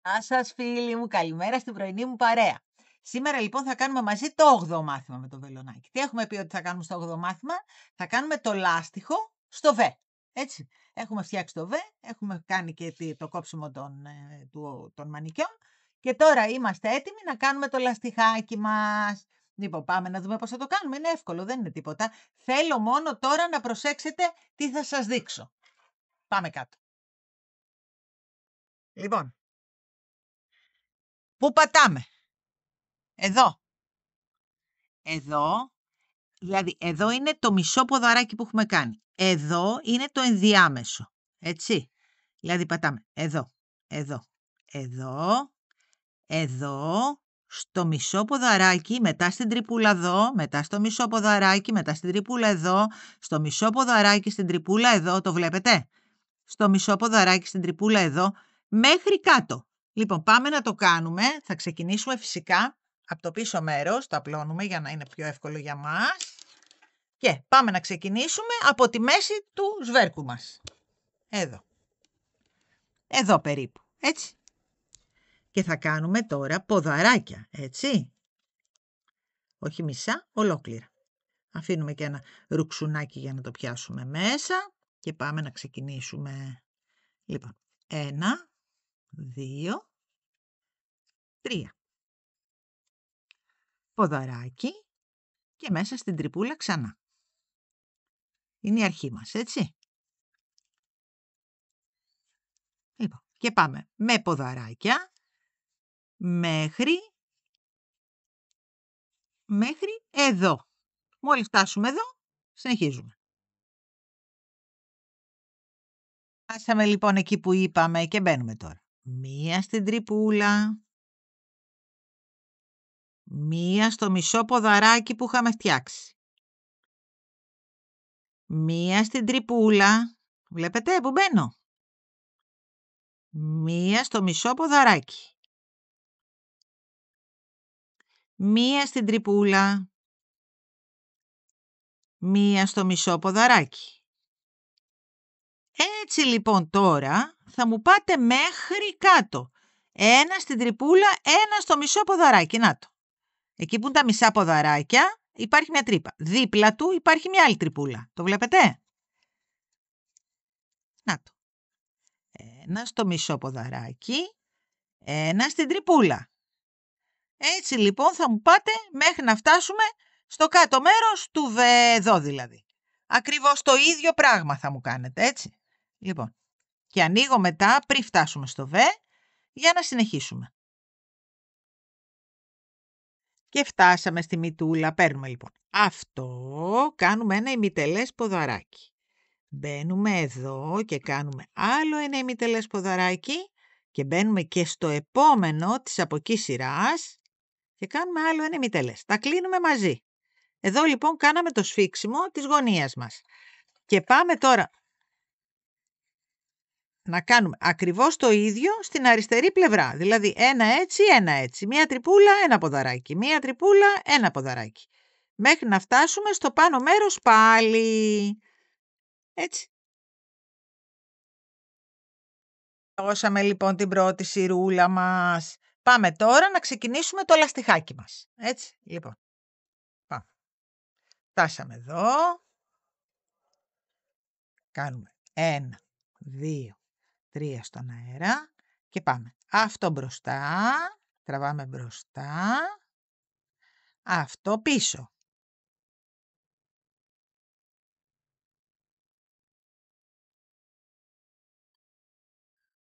Γεια σας φίλοι μου, καλημέρα στην πρωινή μου παρέα. Σήμερα λοιπόν θα κάνουμε μαζί το 8ο μάθημα με το βελονάκι. Τι έχουμε πει ότι θα κάνουμε στο 8ο μάθημα? Θα κάνουμε το λάστιχο στο βε. Έτσι, έχουμε φτιάξει το βε, έχουμε κάνει και το κόψιμο των μανικιών και τώρα είμαστε έτοιμοι να κάνουμε το λαστιχάκι μας. Λοιπόν, πάμε να δούμε πώς θα το κάνουμε. Είναι εύκολο, δεν είναι τίποτα. Θέλω μόνο τώρα να προσέξετε τι θα σας δείξω. Πάμε κάτω. Λοιπόν, πού πατάμε? Εδώ. Εδώ, δηλαδή εδώ είναι το μισό ποδαράκι που έχουμε κάνει. Εδώ είναι το ενδιάμεσο. Έτσι. Δηλαδή πατάμε εδώ, εδώ, εδώ, εδώ, στο μισό ποδαράκι, μετά στην τρυπούλα εδώ, μετά στο μισό ποδαράκι, μετά στην τρυπούλα εδώ, στο μισό ποδαράκι, στην τρυπούλα εδώ, το βλέπετε? Στο μισό ποδαράκι, στην τρυπούλα εδώ, μέχρι κάτω. Λοιπόν, πάμε να το κάνουμε. Θα ξεκινήσουμε φυσικά από το πίσω μέρος, το απλώνουμε για να είναι πιο εύκολο για μας. Και πάμε να ξεκινήσουμε από τη μέση του σβέρκου μας. Εδώ. Εδώ περίπου, έτσι. Και θα κάνουμε τώρα ποδαράκια, έτσι. Όχι μισά, ολόκληρα. Αφήνουμε και ένα ρουξουνάκι για να το πιάσουμε μέσα και πάμε να ξεκινήσουμε. Λοιπόν, 1, 2, 3. Ποδαράκι και μέσα στην τρυπούλα ξανά. Είναι η αρχή μας, έτσι. Λοιπόν, και πάμε με ποδαράκια μέχρι εδώ. Μόλις φτάσουμε εδώ, συνεχίζουμε. Φτάσαμε λοιπόν εκεί που είπαμε και μπαίνουμε τώρα. Μία στην τρυπούλα. Μία στο μισό ποδαράκι που είχαμε φτιάξει. Μία στην τρυπούλα. Βλέπετε που μπαίνω? Μία στο μισό ποδαράκι. Μία στην τρυπούλα. Μία στο μισό ποδαράκι. Έτσι λοιπόν τώρα θα μου πάτε μέχρι κάτω. Ένα στην τρυπούλα, ένα στο μισό ποδαράκι. Να το. Εκεί που είναι τα μισά ποδαράκια υπάρχει μια τρύπα. Δίπλα του υπάρχει μια άλλη τρυπούλα. Το βλέπετε? Να το. Ένα στο μισό ποδαράκι, ένα στην τρυπούλα. Έτσι λοιπόν θα μου πάτε μέχρι να φτάσουμε στο κάτω μέρος του βε, εδώ δηλαδή. Ακριβώς το ίδιο πράγμα θα μου κάνετε, έτσι. Λοιπόν, και ανοίγω μετά πριν φτάσουμε στο βε για να συνεχίσουμε. Και φτάσαμε στη μητούλα. Παίρνουμε λοιπόν αυτό, κάνουμε ένα ημιτελές ποδαράκι. Μπαίνουμε εδώ και κάνουμε άλλο ένα ημιτελές ποδαράκι και μπαίνουμε και στο επόμενο της από εκεί σειράς και κάνουμε άλλο ένα ημιτελές. Τα κλείνουμε μαζί. Εδώ λοιπόν κάναμε το σφίξιμο της γωνίας μας. Και πάμε τώρα να κάνουμε ακριβώς το ίδιο στην αριστερή πλευρά. Δηλαδή ένα έτσι, ένα έτσι. Μία τρυπούλα, ένα ποδαράκι. Μία τρυπούλα, ένα ποδαράκι. Μέχρι να φτάσουμε στο πάνω μέρος πάλι. Έτσι. Δώσαμε λοιπόν την πρώτη σειρούλα μας. Πάμε τώρα να ξεκινήσουμε το λαστιχάκι μας. Έτσι, λοιπόν. Πάμε. Φτάσαμε εδώ. Κάνουμε 1, 2, 3 στον αέρα και πάμε. Αυτό μπροστά, τραβάμε μπροστά, αυτό πίσω.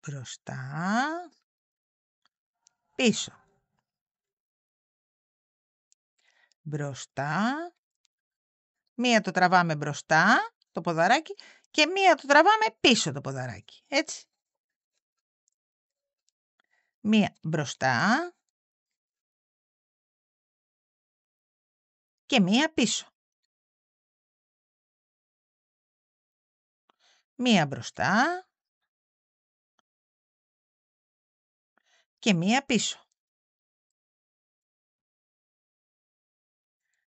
Μπροστά, πίσω. Μπροστά, μία το τραβάμε μπροστά, το ποδαράκι, και μία το τραβάμε πίσω το ποδαράκι. Έτσι. Μία μπροστά και μία πίσω. Μία μπροστά και μία πίσω.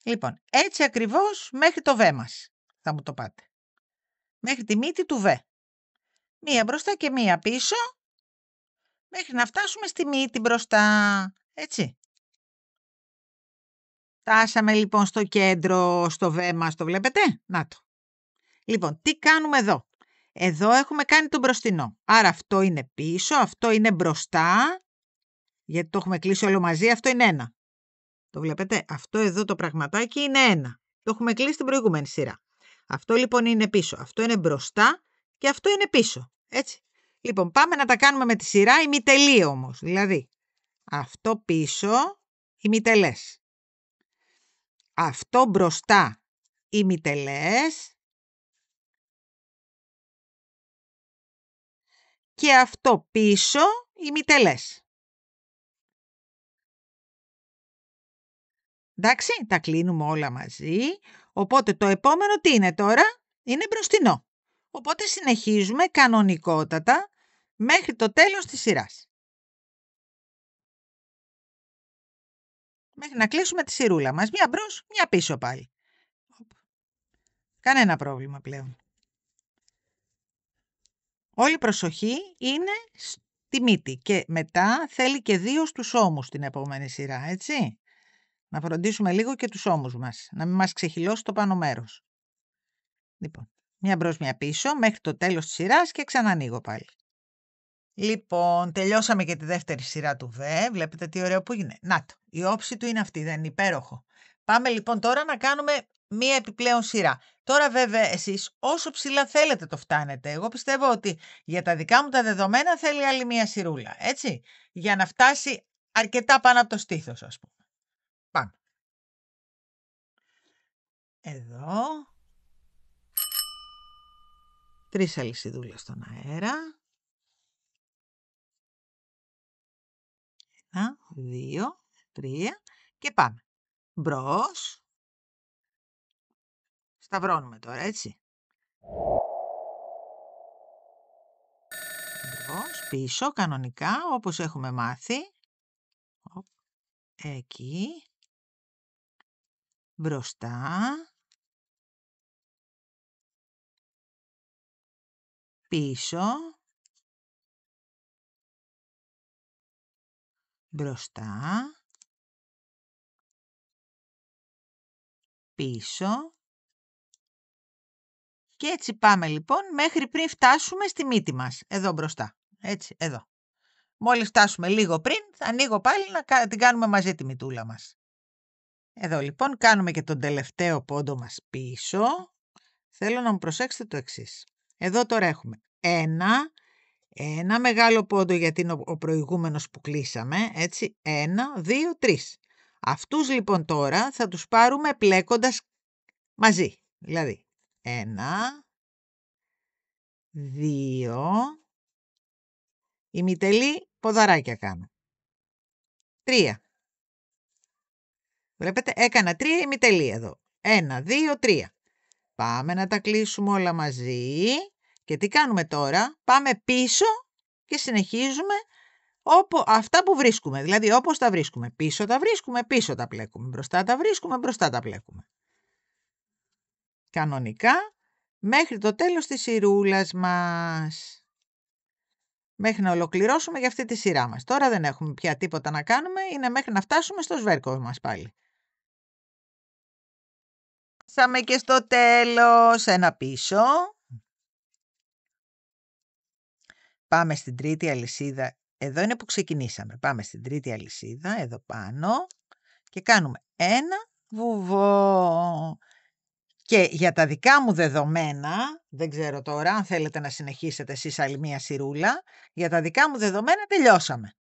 Λοιπόν, έτσι ακριβώς μέχρι το βε μας θα μου το πάτε. Μέχρι τη μύτη του βε. Μία μπροστά και μία πίσω μέχρι να φτάσουμε στη μύτη μπροστά. Έτσι. Φτάσαμε λοιπόν στο κέντρο, στο β μας, το βλέπετε. Να το. Λοιπόν, τι κάνουμε εδώ. Εδώ έχουμε κάνει το μπροστινό. Άρα αυτό είναι πίσω, αυτό είναι μπροστά. Γιατί το έχουμε κλείσει όλο μαζί, αυτό είναι 1. Το βλέπετε, αυτό εδώ το πραγματάκι είναι 1. Το έχουμε κλείσει στην προηγούμενη σειρά. Αυτό λοιπόν είναι πίσω, αυτό είναι μπροστά και αυτό είναι πίσω. Έτσι. Λοιπόν, πάμε να τα κάνουμε με τη σειρά ημιτελή όμως. Δηλαδή, αυτό πίσω, ημιτελές. Αυτό μπροστά, ημιτελές. Και αυτό πίσω, ημιτελές. Εντάξει, τα κλείνουμε όλα μαζί. Οπότε το επόμενο τι είναι τώρα, είναι μπροστινό. Οπότε συνεχίζουμε κανονικότατα μέχρι το τέλος της σειράς. Μέχρι να κλείσουμε τη σειρούλα μας. Μια μπρος, μια πίσω πάλι. Κανένα πρόβλημα πλέον. Όλη η προσοχή είναι στη μύτη και μετά θέλει και 2 στους ώμους την επόμενη σειρά, έτσι. Να φροντίσουμε λίγο και τους ώμους μας, να μην μας ξεχυλώσει το πάνω μέρος. Λοιπόν, μια μπρος, μια πίσω, μέχρι το τέλος της σειράς και ξανανοίγω πάλι. Λοιπόν, τελειώσαμε και τη δεύτερη σειρά του Β. Βλέπετε τι ωραίο που είναι. Να το, η όψη του είναι αυτή, δεν είναι υπέροχο. Πάμε λοιπόν τώρα να κάνουμε μία επιπλέον σειρά. Τώρα βέβαια εσείς όσο ψηλά θέλετε το φτάνετε. Εγώ πιστεύω ότι για τα δικά μου τα δεδομένα θέλει άλλη μία σειρούλα, έτσι. Για να φτάσει αρκετά πάνω από το στήθος, ας πούμε. Πάμε. Εδώ. 3 αλυσιδούλες στον αέρα. 1, 2, 3 και πάμε. Μπρος. Σταυρώνουμε τώρα, έτσι. Μπρος, πίσω, κανονικά, όπως έχουμε μάθει. Εκεί. Μπροστά. Πίσω. Μπροστά. Πίσω. Και έτσι πάμε λοιπόν μέχρι πριν φτάσουμε στη μύτη μας. Εδώ μπροστά. Έτσι, εδώ. Μόλις φτάσουμε λίγο πριν, θα ανοίγω πάλι να την κάνουμε μαζί τη μυτούλα μας. Εδώ λοιπόν κάνουμε και τον τελευταίο πόντο μας πίσω. Θέλω να μου προσέξετε το εξής. Εδώ τώρα έχουμε ένα μεγάλο πόντο γιατί είναι ο προηγούμενος που κλείσαμε. Έτσι, 1, 2, 3. Αυτούς λοιπόν τώρα θα τους πάρουμε πλέκοντας μαζί. Δηλαδή, 1, 2, ημιτελή ποδαράκια κάνω. 3. Βλέπετε, έκανα 3 ημιτελή εδώ. 1, 2, 3. Πάμε να τα κλείσουμε όλα μαζί. Και τι κάνουμε τώρα, πάμε πίσω και συνεχίζουμε αυτά που βρίσκουμε. Δηλαδή όπως τα βρίσκουμε. Πίσω τα βρίσκουμε, πίσω τα πλέκουμε. Μπροστά τα βρίσκουμε, μπροστά τα πλέκουμε. Κανονικά μέχρι το τέλος της σειρούλας μας. Μέχρι να ολοκληρώσουμε για αυτή τη σειρά μας. Τώρα δεν έχουμε πια τίποτα να κάνουμε, είναι μέχρι να φτάσουμε στο σβέρκο μας πάλι. Φτάσαμε και στο τέλος, ένα πίσω. Πάμε στην τρίτη αλυσίδα. Εδώ είναι που ξεκινήσαμε. Πάμε στην τρίτη αλυσίδα, εδώ πάνω. Και κάνουμε ένα βουβό. Και για τα δικά μου δεδομένα, δεν ξέρω τώρα αν θέλετε να συνεχίσετε εσείς άλλη μία σειρούλα, για τα δικά μου δεδομένα τελειώσαμε.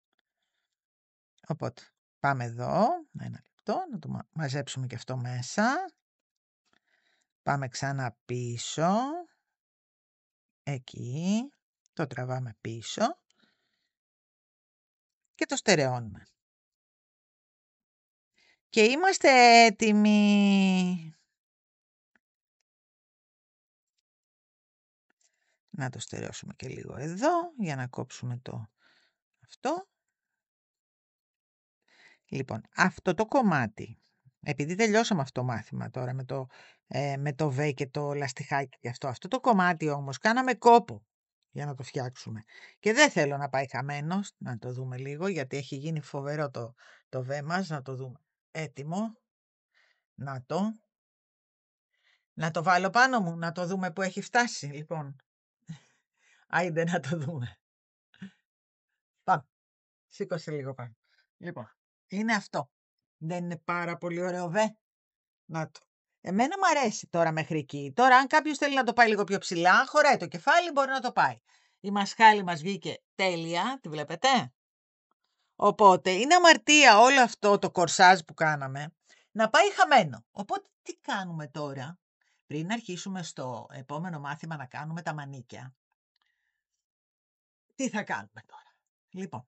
Οπότε πάμε εδώ, ένα λεπτό, να το μαζέψουμε και αυτό μέσα. Πάμε ξανά πίσω, εκεί, το τραβάμε πίσω και το στερεώνουμε. Και είμαστε έτοιμοι. Να το στερεώσουμε και λίγο εδώ για να κόψουμε αυτό. Λοιπόν, αυτό το κομμάτι, επειδή τελειώσαμε αυτό το μάθημα τώρα με το β και το λαστιχάκι και αυτό το κομμάτι όμως κάναμε κόπο. για να το φτιάξουμε. Και δεν θέλω να πάει χαμένο, να το δούμε λίγο, γιατί έχει γίνει φοβερό το βέ μας, να το δούμε. Έτοιμο. Να το βάλω πάνω μου, να το δούμε που έχει φτάσει, λοιπόν. Άιντε να το δούμε. Πάμε. Σήκωσε λίγο πάνω. Λοιπόν, είναι αυτό. Δεν είναι πάρα πολύ ωραίο βέ? Να το. Εμένα μου αρέσει τώρα μέχρι εκεί. Τώρα, αν κάποιος θέλει να το πάει λίγο πιο ψηλά, χωράει το κεφάλι, μπορεί να το πάει. Η μασχάλη μας βγήκε τέλεια, τη βλέπετε? Οπότε, είναι αμαρτία όλο αυτό το κορσάζ που κάναμε να πάει χαμένο. Οπότε, τι κάνουμε τώρα? Πριν αρχίσουμε στο επόμενο μάθημα να κάνουμε τα μανίκια, τι θα κάνουμε τώρα? Λοιπόν,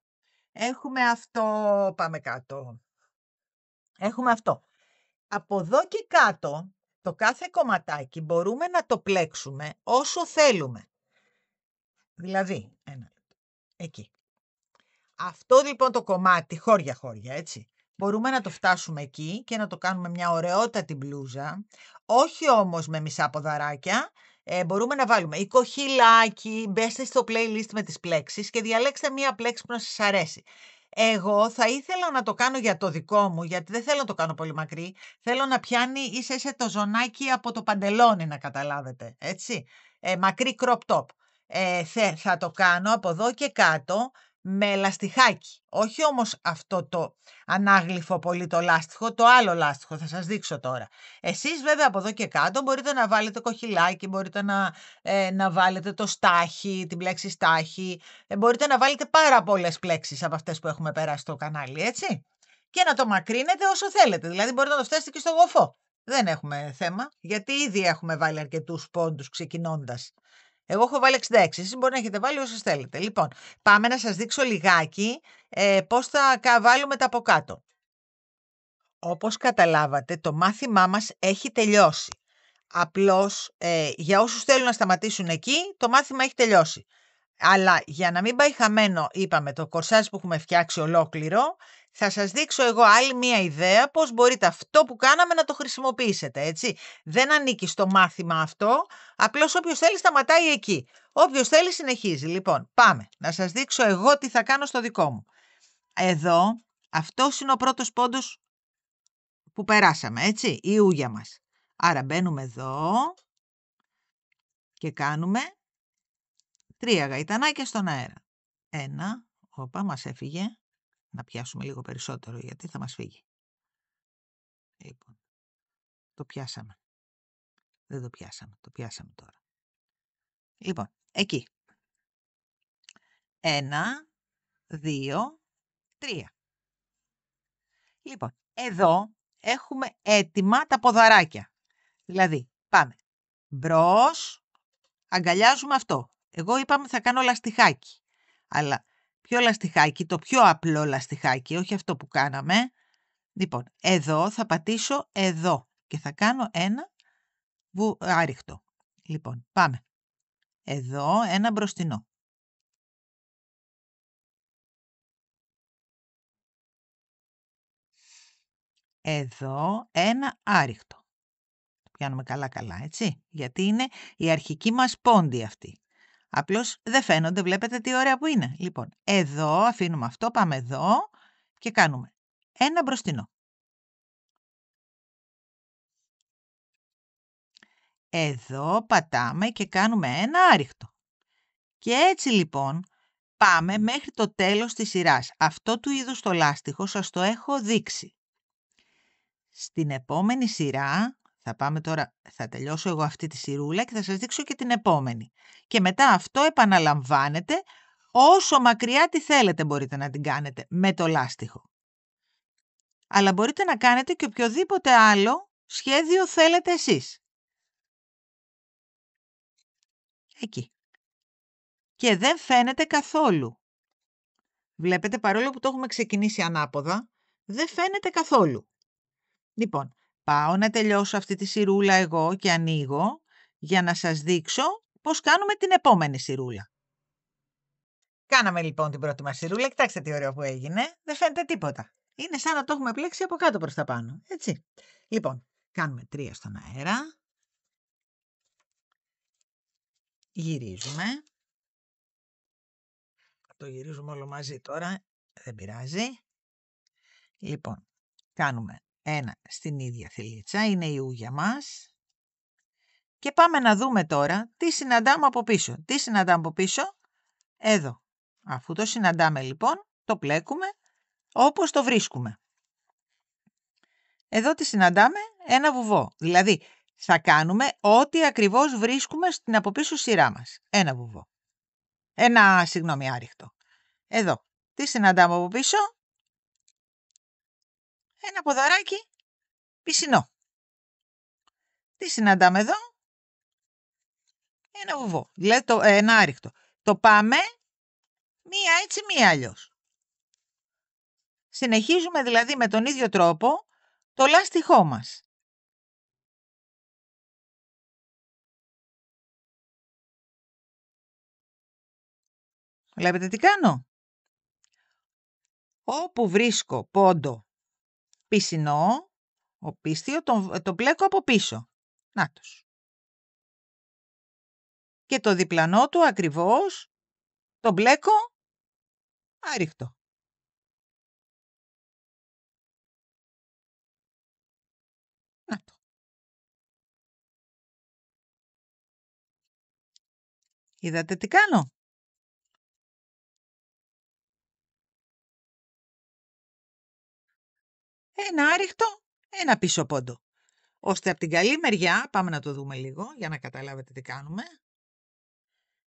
έχουμε αυτό, πάμε κάτω. Έχουμε αυτό. Από εδώ και κάτω, το κάθε κομματάκι μπορούμε να το πλέξουμε όσο θέλουμε. Δηλαδή, εκεί. Αυτό λοιπόν το κομμάτι, χώρια, έτσι. Μπορούμε να το φτάσουμε εκεί και να το κάνουμε μια ωραιότατη μπλούζα, όχι όμως με μισά ποδαράκια. Μπορούμε να βάλουμε οικοχυλάκι, μπέστε στο playlist με τις πλέξεις και διαλέξτε μια πλέξη που να σας αρέσει. Εγώ θα ήθελα να το κάνω για το δικό μου, γιατί δεν θέλω να το κάνω πολύ μακρύ. Θέλω να πιάνει ίσα το ζωνάκι από το παντελόνι, να καταλάβετε, έτσι. Μακρύ crop top. Θα το κάνω από εδώ και κάτω με λαστιχάκι. Όχι όμως αυτό το ανάγλυφο πολύ το λάστιχο, το άλλο λάστιχο, θα σας δείξω τώρα. Εσείς βέβαια από εδώ και κάτω μπορείτε να βάλετε κοχυλάκι, μπορείτε να βάλετε το στάχι, την πλέξη στάχι, μπορείτε να βάλετε πάρα πολλές πλέξεις από αυτές που έχουμε περάσει στο κανάλι, έτσι. Και να το μακρύνετε όσο θέλετε, δηλαδή μπορείτε να το φτάσετε και στο γοφό. Δεν έχουμε θέμα, γιατί ήδη έχουμε βάλει αρκετούς πόντους ξεκινώντας. Εγώ έχω βάλει 66, εσείς μπορεί να έχετε βάλει όσες θέλετε. Λοιπόν, πάμε να σας δείξω λιγάκι πώς θα βάλουμε τα από κάτω. Όπως καταλάβατε, το μάθημά μας έχει τελειώσει. Απλώς, για όσους θέλουν να σταματήσουν εκεί, το μάθημα έχει τελειώσει. Αλλά για να μην πάει χαμένο, είπαμε, το κορσάζ που έχουμε φτιάξει ολόκληρο, θα σας δείξω εγώ άλλη μία ιδέα πώς μπορείτε αυτό που κάναμε να το χρησιμοποιήσετε, έτσι. Δεν ανήκει στο μάθημα αυτό, απλώς όποιος θέλει σταματάει εκεί. Όποιος θέλει συνεχίζει. Λοιπόν, πάμε. Να σας δείξω εγώ τι θα κάνω στο δικό μου. Εδώ, αυτός είναι ο πρώτος πόντος που περάσαμε, έτσι, η ούγια μας. Άρα μπαίνουμε εδώ και κάνουμε 3 γαϊτανάκια στον αέρα. 1, όπα, μας έφυγε. Να πιάσουμε λίγο περισσότερο γιατί θα μας φύγει. Λοιπόν, το πιάσαμε. Δεν το πιάσαμε, το πιάσαμε τώρα. Λοιπόν, εκεί. 1, 2, 3. Λοιπόν, εδώ έχουμε έτοιμα τα ποδαράκια. Δηλαδή, πάμε μπρος, αγκαλιάζουμε αυτό. Εγώ είπαμε θα κάνω λαστιχάκι. Αλλά ποιο λαστιχάκι? Το πιο απλό λαστιχάκι, όχι αυτό που κάναμε. Λοιπόν, εδώ θα πατήσω εδώ και θα κάνω ένα άριχτο. Λοιπόν, πάμε. Εδώ ένα μπροστινό. Εδώ ένα άριχτο. Το πιάνουμε καλά, έτσι. Γιατί είναι η αρχική μας πόντη αυτή. Απλώς δεν φαίνονται, βλέπετε τι ωραία που είναι. Λοιπόν, εδώ αφήνουμε αυτό, πάμε εδώ και κάνουμε ένα μπροστινό. Εδώ πατάμε και κάνουμε ένα άριχτο. Και έτσι λοιπόν πάμε μέχρι το τέλος της σειράς. Αυτό του είδους το λάστιχο σας το έχω δείξει. Στην επόμενη σειρά, θα πάμε τώρα, θα τελειώσω εγώ αυτή τη σειρούλα και θα σας δείξω και την επόμενη. Και μετά αυτό επαναλαμβάνετε όσο μακριά τη θέλετε μπορείτε να την κάνετε με το λάστιχο. Αλλά μπορείτε να κάνετε και οποιοδήποτε άλλο σχέδιο θέλετε εσείς. Εκεί. Και δεν φαίνεται καθόλου. Βλέπετε, παρόλο που το έχουμε ξεκινήσει ανάποδα, δεν φαίνεται καθόλου. Λοιπόν, πάω να τελειώσω αυτή τη σειρούλα εγώ και ανοίγω για να σας δείξω πώς κάνουμε την επόμενη σειρούλα. Κάναμε λοιπόν την πρώτη μας σειρούλα, κοιτάξτε τι ωραίο που έγινε, δεν φαίνεται τίποτα. Είναι σαν να το έχουμε πλέξει από κάτω προς τα πάνω, έτσι. Λοιπόν, κάνουμε 3 στον αέρα. Γυρίζουμε. το γυρίζουμε όλο μαζί τώρα. Δεν πειράζει. Λοιπόν, κάνουμε ένα στην ίδια θηλίτσα. Είναι η ου για μας. Και πάμε να δούμε τώρα τι συναντάμε από πίσω. Τι συναντάμε από πίσω? Εδώ. Αφού το συναντάμε λοιπόν, το πλέκουμε όπως το βρίσκουμε. Εδώ τι συναντάμε? Ένα βουβό. Δηλαδή θα κάνουμε ό,τι ακριβώς βρίσκουμε στην από πίσω σειρά μας. Ένα βουβό. Συγγνώμη, άριχτο. Εδώ. Τι συναντάμε από πίσω? Ένα ποδαράκι πισινό. Τι συναντάμε εδώ? Ένα βουβό. Δηλαδή ένα άριχτο. Το πάμε μία έτσι, μία αλλιώς. Συνεχίζουμε δηλαδή με τον ίδιο τρόπο το λάστιχό μας. Βλέπετε τι κάνω? Όπου βρίσκω πόντο πισινό, ο πίστιο, το πλέκω από πίσω. Νάτος. Και το διπλανό του ακριβώς το μπλέκω άριχτο. Νάτο. Είδατε τι κάνω? Ένα άριχτο, ένα πίσω πόντο. Ώστε από την καλή μεριά, πάμε να το δούμε λίγο για να καταλάβετε τι κάνουμε.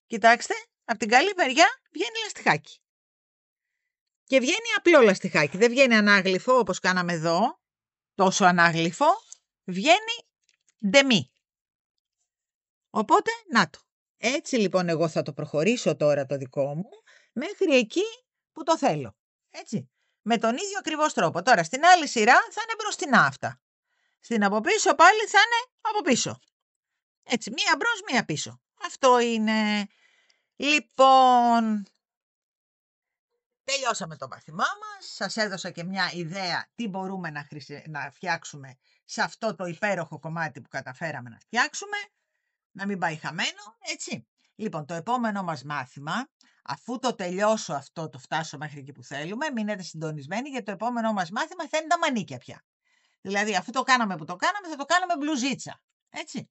Κοιτάξτε, από την καλή μεριά βγαίνει λαστιχάκι. Και βγαίνει απλό λαστιχάκι, δεν βγαίνει ανάγλυφο όπως κάναμε εδώ, τόσο ανάγλυφο, βγαίνει ντεμί. Οπότε, να το. Έτσι λοιπόν εγώ θα το προχωρήσω τώρα το δικό μου, μέχρι εκεί που το θέλω. Έτσι. Με τον ίδιο ακριβώς τρόπο. Τώρα στην άλλη σειρά θα είναι μπροστινά αυτά. Στην από πίσω πάλι θα είναι από πίσω. Έτσι, μία μπρος, μία πίσω. Αυτό είναι. Λοιπόν, τελειώσαμε το μάθημά μας. Σας έδωσα και μια ιδέα τι μπορούμε να φτιάξουμε σε αυτό το υπέροχο κομμάτι που καταφέραμε να φτιάξουμε. Να μην πάει χαμένο, έτσι. Λοιπόν, το επόμενο μας μάθημα, αφού το τελειώσω αυτό, το φτάσω μέχρι εκεί που θέλουμε, μείνετε συντονισμένοι, γιατί το επόμενο μας μάθημα θα είναι τα μανίκια πια. Δηλαδή, αφού το κάναμε που το κάναμε, θα το κάνουμε μπλουζίτσα. Έτσι.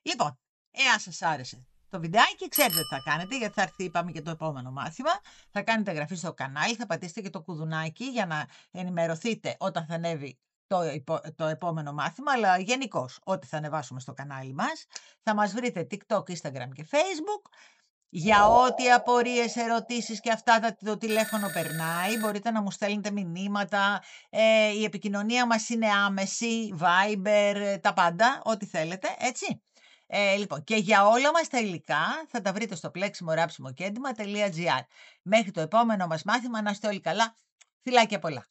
Λοιπόν, εάν σας άρεσε το βιντεάκι, ξέρετε τι θα κάνετε, γιατί θα έρθει, είπαμε, και το επόμενο μάθημα. Θα κάνετε εγγραφή στο κανάλι, θα πατήσετε και το κουδουνάκι για να ενημερωθείτε όταν θα ανέβει το επόμενο μάθημα, αλλά γενικώς ό,τι θα ανεβάσουμε στο κανάλι μας. Θα μας βρείτε TikTok, Instagram και Facebook. Για ό,τι απορίες, ερωτήσεις και αυτά, το τηλέφωνο περνάει. Μπορείτε να μου στέλνετε μηνύματα. Η επικοινωνία μας είναι άμεση, Viber, τα πάντα, ό,τι θέλετε, έτσι. Λοιπόν, και για όλα μας τα υλικά θα τα βρείτε στο pleximoraψimokendima.gr. Μέχρι το επόμενο μας μάθημα, να είστε όλοι καλά. Φιλάκια πολλά.